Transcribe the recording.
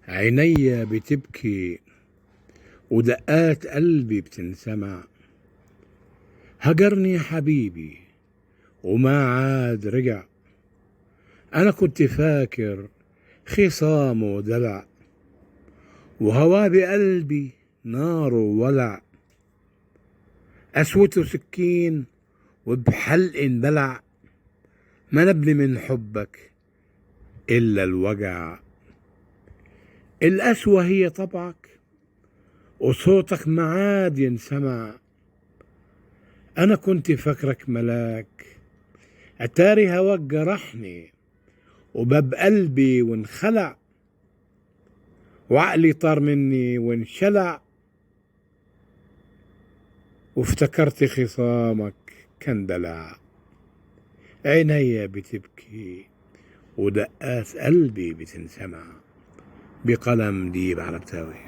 عيني بتبكي ودقات قلبي بتنسمع. هجرني حبيبي وما عاد رجع. أنا كنت فاكر خصام ودلع، وهوا بقلبي نار وولع. قسوته سكين وبحلق بلع، ما نبني من حبك إلا الوجع. القسوة هي طبعك وصوتك معاد ينسمع. أنا كنت فاكرك ملاك، أتاري هواك جرحني وباب قلبي وانخلع، وعقلي طار مني وانشلع، وافتكرت خصامك كان دلع. عيني بتبكي ودقات قلبي بتنسمع. بقلم ديب على بتاوي.